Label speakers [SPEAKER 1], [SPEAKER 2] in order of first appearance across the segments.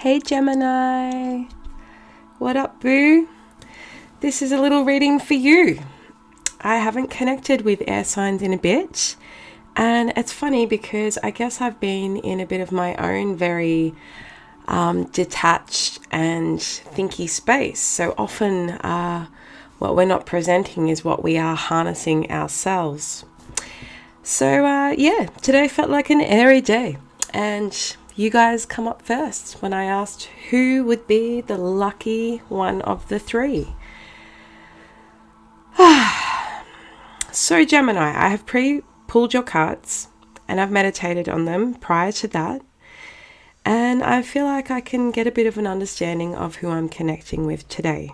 [SPEAKER 1] Hey Gemini, what up boo? This is a little reading for you. I haven't connected with air signs in a bit, and it's funny because I guess I've been in a bit of my own very detached and thinky space. So often what we're not presenting is what we are harnessing ourselves. So today felt like an airy day, and you guys come up first when I asked who would be the lucky one of the three. So Gemini, I have pre-pulled your cards and I've meditated on them prior to that. And I feel like I can get a bit of an understanding of who I'm connecting with today.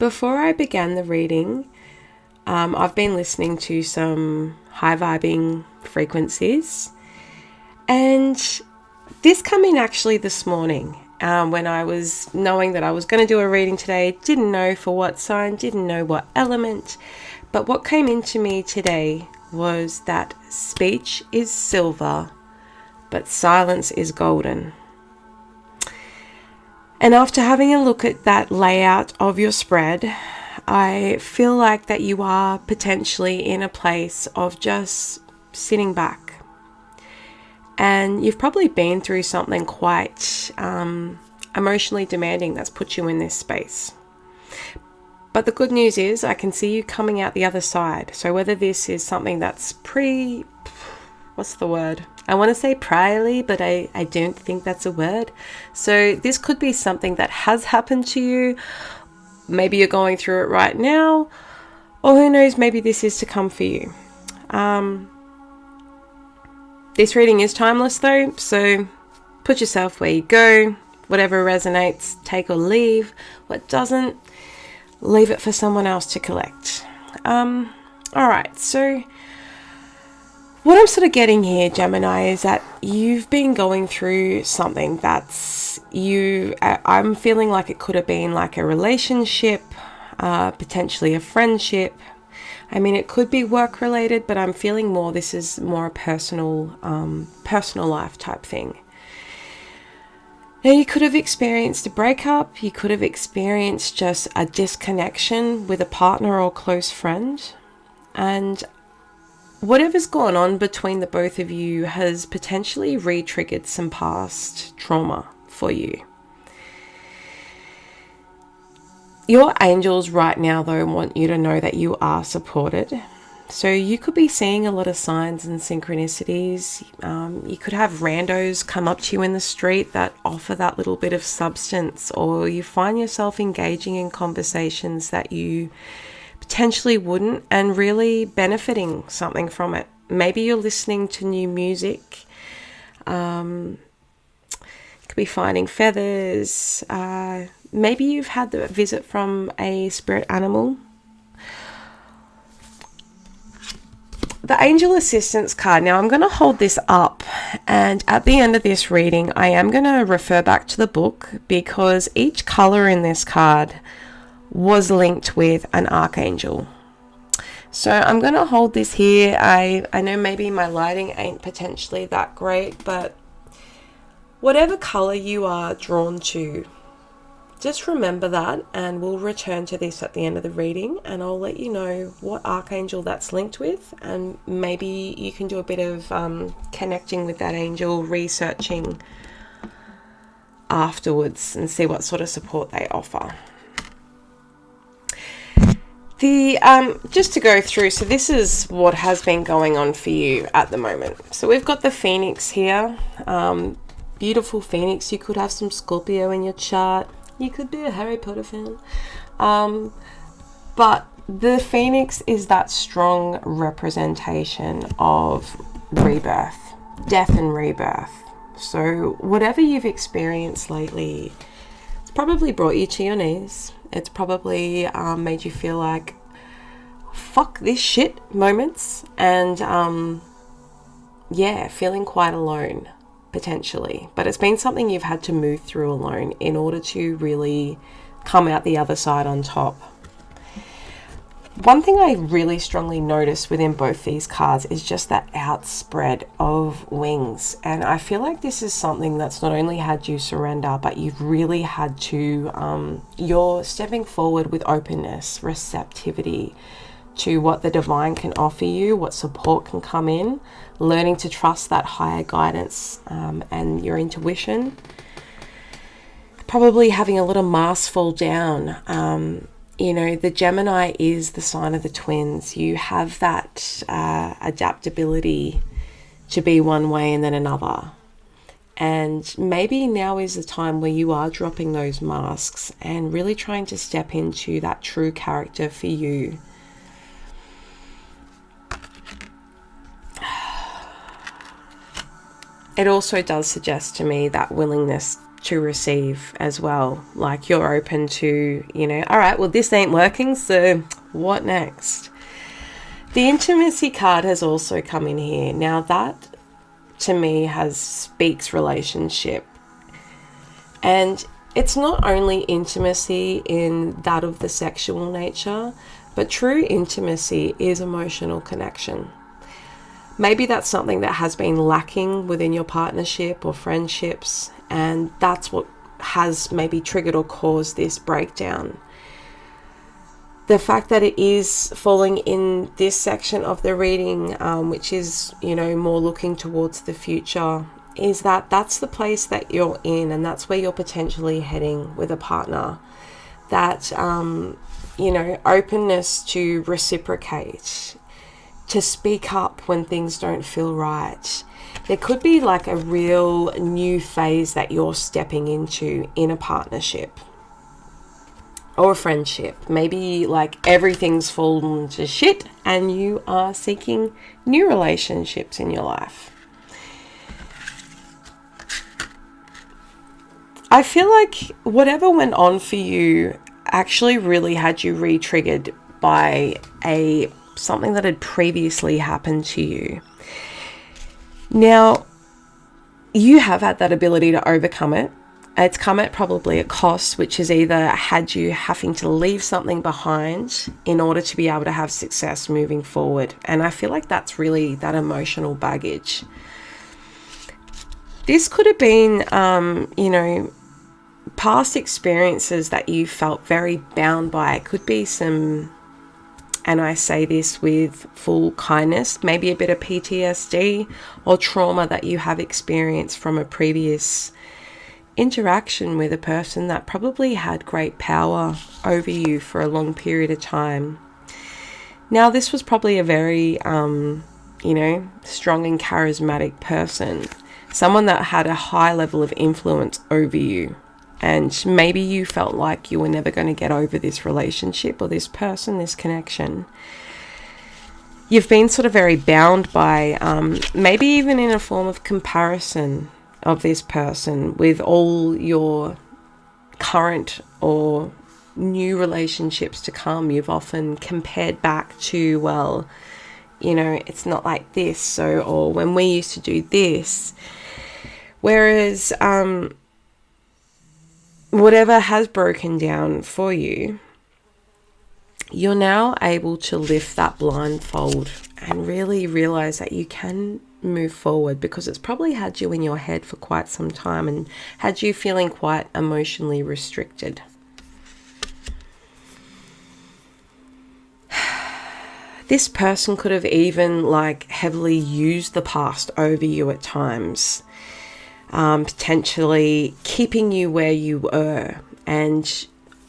[SPEAKER 1] Before I began the reading, I've been listening to some high vibing frequencies. And this came in actually this morning when I was knowing that I was going to do a reading today. Didn't know for what sign, didn't know what element. But what came into me today was that speech is silver, but silence is golden. And after having a look at that layout of your spread, I feel like that you are potentially in a place of just sitting back. And you've probably been through something quite emotionally demanding that's put you in this space. But the good news is I can see you coming out the other side. So whether this is something that's what's the word? I want to say priorly, but I don't think that's a word. So this could be something that has happened to you. Maybe you're going through it right now. Or who knows, maybe this is to come for you. This reading is timeless though, so put yourself where you go. Whatever resonates, take or leave. What doesn't, leave it for someone else to collect. Alright, so what I'm sort of getting here, Gemini, is that you've been going through something that's I'm feeling like it could have been like a relationship, potentially a friendship. I mean, it could be work related, but I'm feeling more this is more a personal life type thing. Now, you could have experienced a breakup. You could have experienced just a disconnection with a partner or close friend. And whatever's gone on between the both of you has potentially re-triggered some past trauma for you. Your angels right now, though, want you to know that you are supported. So you could be seeing a lot of signs and synchronicities. You could have randos come up to you in the street that offer that little bit of substance, or you find yourself engaging in conversations that you potentially wouldn't and really benefiting something from it. Maybe you're listening to new music. You could be finding feathers. Maybe you've had the visit from a spirit animal. The Angel Assistance card. Now I'm going to hold this up, and at the end of this reading I am going to refer back to the book because each color in this card was linked with an archangel. So I'm going to hold this here. I know maybe my lighting ain't potentially that great, but whatever color you are drawn to, just remember that, and we'll return to this at the end of the reading, and I'll let you know what archangel that's linked with, and maybe you can do a bit of connecting with that angel, researching afterwards and see what sort of support they offer. Just to go through, so this is what has been going on for you at the moment. So we've got the Phoenix here, beautiful Phoenix. You could have some Scorpio in your chart. You could be a Harry Potter fan. But the Phoenix is that strong representation of rebirth, death and rebirth. So whatever you've experienced lately, it's probably brought you to your knees. It's probably made you feel like, fuck this shit moments. And feeling quite alone. Potentially, but it's been something you've had to move through alone in order to really come out the other side on top. One thing I really strongly notice within both these cards is just that outspread of wings. And I feel like this is something that's not only had you surrender, but you've really had to, you're stepping forward with openness, receptivity to what the divine can offer you, what support can come in, learning to trust that higher guidance and your intuition. Probably having a little mask fall down. You know, the Gemini is the sign of the twins. You have that adaptability to be one way and then another. And maybe now is the time where you are dropping those masks and really trying to step into that true character for you. It also does suggest to me that willingness to receive as well. Like you're open to, you know, all right, well, this ain't working, so what next? The intimacy card has also come in here. Now that to me speaks relationship. And it's not only intimacy in that of the sexual nature, but true intimacy is emotional connection. Maybe that's something that has been lacking within your partnership or friendships, and that's what has maybe triggered or caused this breakdown. The fact that it is falling in this section of the reading, which is, you know, more looking towards the future, is that that's the place that you're in, and that's where you're potentially heading with a partner. That, you know, openness to reciprocate, to speak up when things don't feel right. There could be like a real new phase that you're stepping into in a partnership or a friendship. Maybe like everything's fallen to shit and you are seeking new relationships in your life. I feel like whatever went on for you actually really had you re-triggered by something that had previously happened to you. Now, you have had that ability to overcome it. It's come at probably a cost, which has either had you having to leave something behind in order to be able to have success moving forward. And I feel like that's really that emotional baggage. This could have been, you know, past experiences that you felt very bound by. It could be some, and I say this with full kindness, maybe a bit of PTSD or trauma that you have experienced from a previous interaction with a person that probably had great power over you for a long period of time. Now, this was probably a very, you know, strong and charismatic person, someone that had a high level of influence over you. And maybe you felt like you were never going to get over this relationship or this person, this connection. You've been sort of very bound by, maybe even in a form of comparison of this person with all your current or new relationships to come. You've often compared back to, well, you know, it's not like this, so, or when we used to do this. Whereas, whatever has broken down for you, you're now able to lift that blindfold and really realize that you can move forward, because it's probably had you in your head for quite some time and had you feeling quite emotionally restricted. This person could have even like heavily used the past over you at times. Potentially keeping you where you were and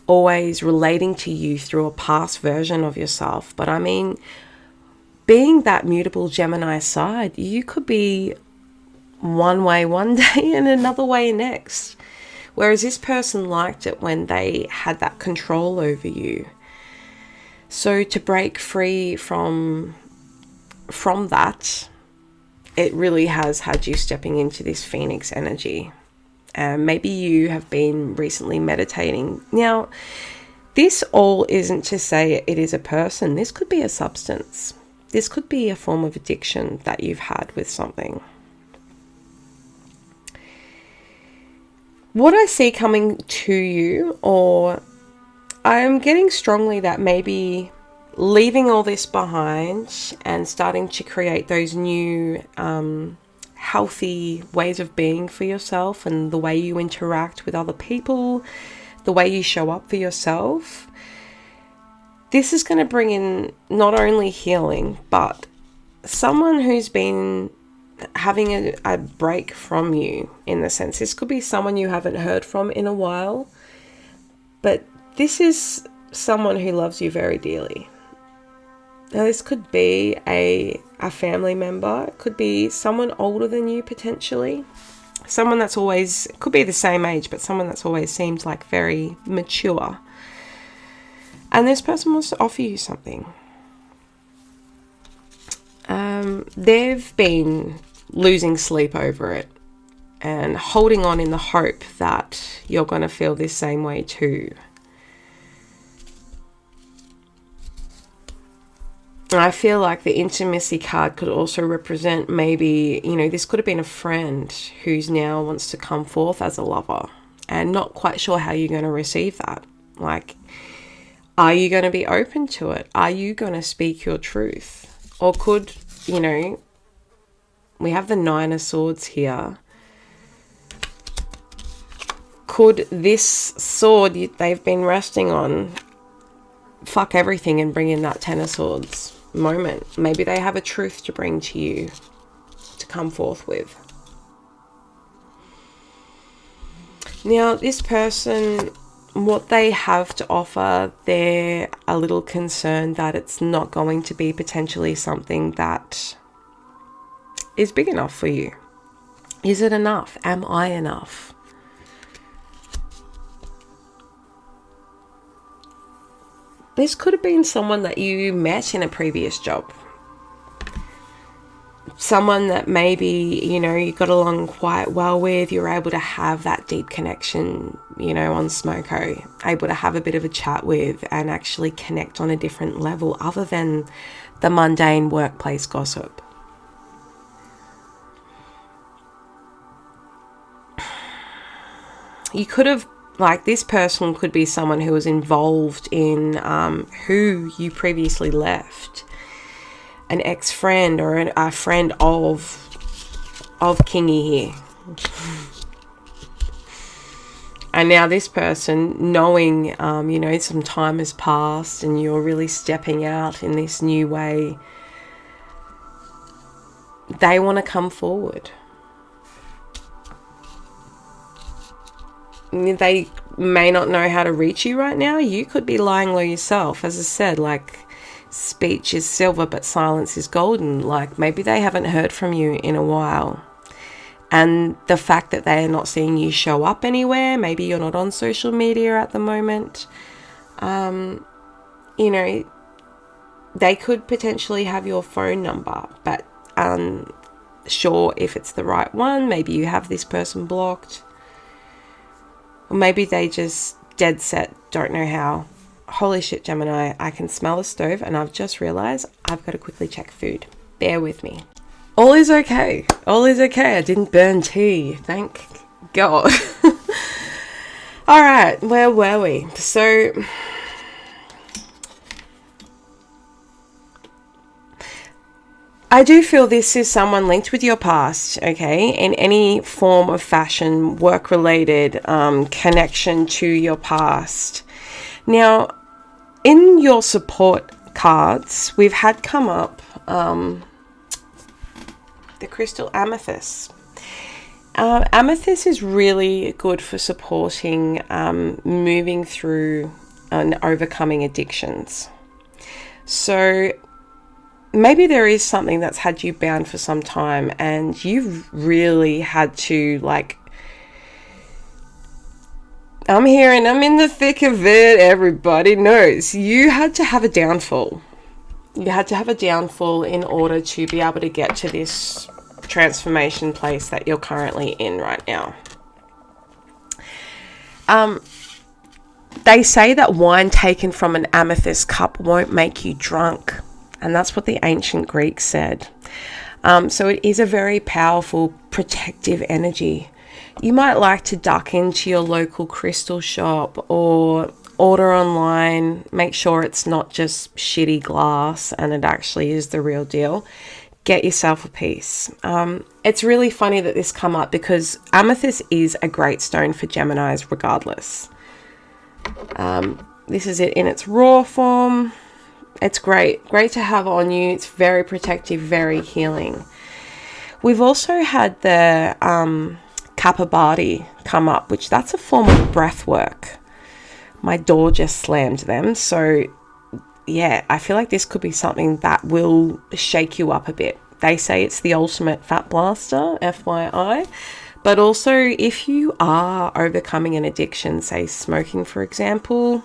[SPEAKER 1] always relating to you through a past version of yourself. But I mean, being that mutable Gemini side, you could be one way one day and another way next. Whereas this person liked it when they had that control over you. So to break free from that, it really has had you stepping into this Phoenix energy. Maybe you have been recently meditating. Now, this all isn't to say it is a person. This could be a substance. This could be a form of addiction that you've had with something. What I see coming to you, or I'm getting strongly that maybe leaving all this behind and starting to create those new healthy ways of being for yourself, and the way you interact with other people, the way you show up for yourself. This is going to bring in not only healing, but someone who's been having a break from you, in the sense. This could be someone you haven't heard from in a while, but this is someone who loves you very dearly. Now, this could be a family member. It could be someone older than you, potentially. Someone that's always, could be the same age, but someone that's always seemed like very mature. And this person wants to offer you something. They've been losing sleep over it and holding on in the hope that you're going to feel this same way too. I feel like the intimacy card could also represent, maybe, this could have been a friend who's now wants to come forth as a lover and not quite sure how you're going to receive that. Like, are you going to be open to it? Are you going to speak your truth? Or could, we have the 9 of Swords here. Could this sword they've been resting on fuck everything and bring in that 10 of Swords moment? Maybe they have a truth to bring to you to come forth with. Now, this person, what they have to offer, they're a little concerned that it's not going to be potentially something that is big enough for you. Is it enough? Am I enough? This could have been someone that you met in a previous job. Someone that maybe, you got along quite well with. You're able to have that deep connection, on Smoko. Able to have a bit of a chat with and actually connect on a different level other than the mundane workplace gossip. You could have, this person could be someone who was involved in who you previously left. An ex-friend or a friend of Kingy here. And now this person, knowing, some time has passed and you're really stepping out in this new way, they want to come forward. They may not know how to reach you right now. You could be lying low yourself. As I said, speech is silver, but silence is golden. Maybe they haven't heard from you in a while. And the fact that they are not seeing you show up anywhere, maybe you're not on social media at the moment. They could potentially have your phone number, but unsure if it's the right one. Maybe you have this person blocked. Or maybe they just dead set don't know how. Holy shit, Gemini, I can smell the stove and I've just realized I've got to quickly check food. Bear with me. All is okay. All is okay. I didn't burn tea. Thank God. All right, where were we? So, I do feel this is someone linked with your past, okay, in any form of fashion, work-related connection to your past. Now, in your support cards, we've had come up the crystal amethyst. Amethyst is really good for supporting moving through and overcoming addictions. So, maybe there is something that's had you bound for some time and you've really had to I'm here and I'm in the thick of it. Everybody knows. You had to have a downfall. You had to have a downfall in order to be able to get to this transformation place that you're currently in right now. They say that wine taken from an amethyst cup won't make you drunk. And that's what the ancient Greeks said. So it is a very powerful protective energy. You might like to duck into your local crystal shop or Order online, make sure it's not just shitty glass and it actually is the real deal. Get yourself a piece. It's really funny that this come up because amethyst is a great stone for Geminis regardless. This is it in its raw form. It's great to have on you. It's very protective, very healing. We've also had the Kapabadi come up, which that's a form of breath work. My door just slammed them. So yeah, I feel like this could be something that will shake you up a bit. They say it's the ultimate fat blaster, FYI. But also, if you are overcoming an addiction, say smoking, for example,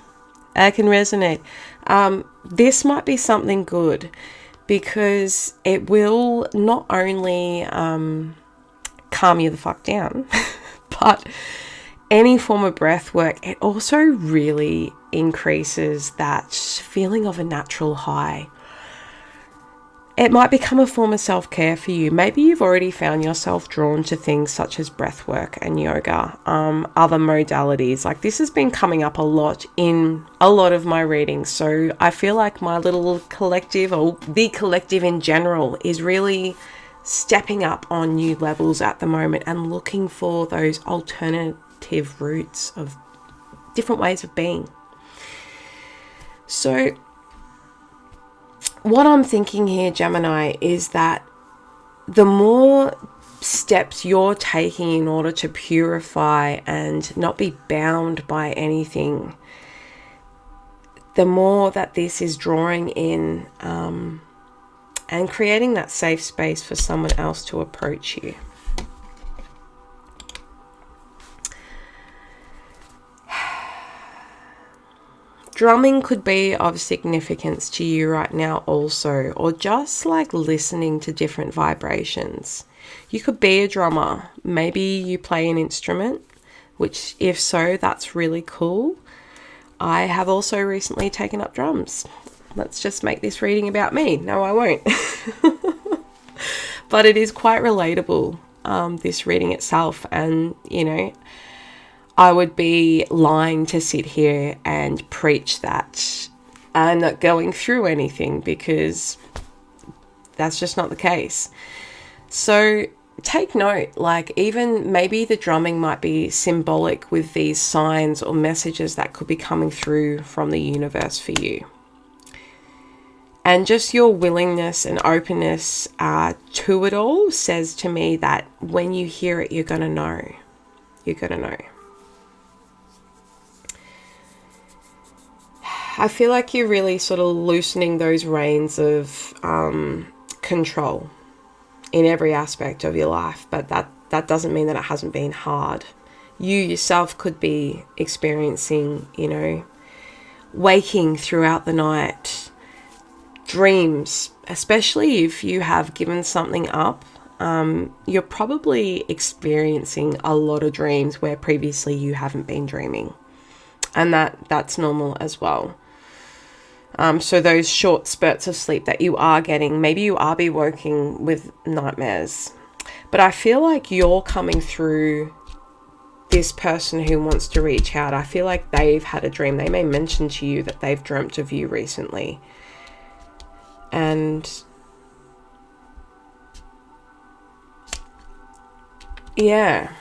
[SPEAKER 1] I can resonate. This might be something good because it will not only calm you the fuck down, but any form of breath work, it also really increases that feeling of a natural high. It might become a form of self-care for you. Maybe you've already found yourself drawn to things such as breath work and yoga, other modalities. Like this has been coming up a lot in a lot of my readings. So I feel like my little collective, or the collective in general, is really stepping up on new levels at the moment and looking for those alternative routes of different ways of being. So what I'm thinking here, Gemini, is that the more steps you're taking in order to purify and not be bound by anything, the more that this is drawing in and creating that safe space for someone else to approach you. Drumming could be of significance to you right now also, or just like listening to different vibrations. You could be a drummer. Maybe you play an instrument, which if so, that's really cool. I have also recently taken up drums. Let's just make this reading about me. No, I won't. But it is quite relatable, this reading itself. And, you know, I would be lying to sit here and preach that I'm not going through anything, because that's just not the case. So take note, like even maybe the drumming might be symbolic with these signs or messages that could be coming through from the universe for you. And just your willingness and openness to it all says to me that when you hear it, you're going to know. You're going to know. I feel like you're really sort of loosening those reins of control in every aspect of your life, but that doesn't mean that it hasn't been hard. You yourself could be experiencing, you know, waking throughout the night, dreams, especially if you have given something up. You're probably experiencing a lot of dreams where previously you haven't been dreaming, and that's normal as well. So those short spurts of sleep that you are getting, maybe you are be working with nightmares. But I feel like you're coming through this person who wants to reach out. I feel like they've had a dream. They may mention to you that they've dreamt of you recently. And yeah,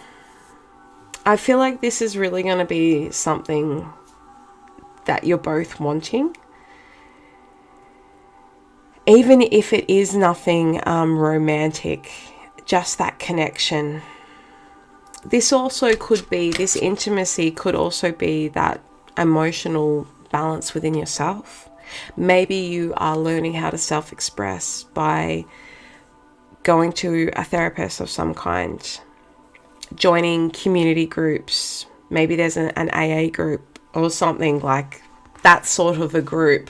[SPEAKER 1] I feel like this is really going to be something that you're both wanting. Even if it is nothing romantic, just that connection. This also could be, this intimacy could also be that emotional balance within yourself. Maybe you are learning how to self-express by going to a therapist of some kind, joining community groups. Maybe there's an AA group or something like that, sort of a group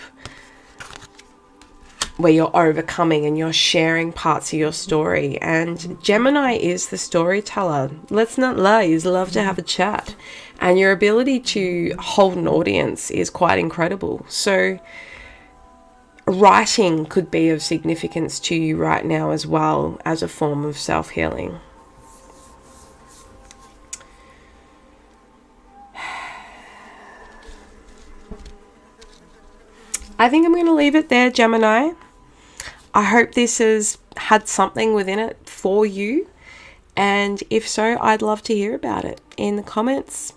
[SPEAKER 1] where you're overcoming and you're sharing parts of your story. And Gemini is the storyteller. Let's not lie, you love to have a chat. And your ability to hold an audience is quite incredible. So writing could be of significance to you right now as well, as a form of self-healing. I think I'm going to leave it there, Gemini. I hope this has had something within it for you. And if so, I'd love to hear about it in the comments.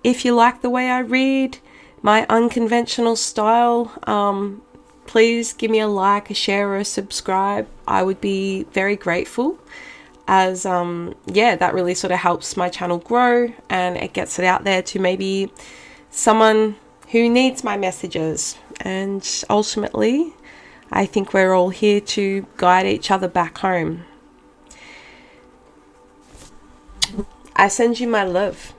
[SPEAKER 1] If you like the way I read, my unconventional style, please give me a like, a share, or a subscribe. I would be very grateful, as that really sort of helps my channel grow and it gets it out there to maybe someone who needs my messages. And ultimately, I think we're all here to guide each other back home. I send you my love.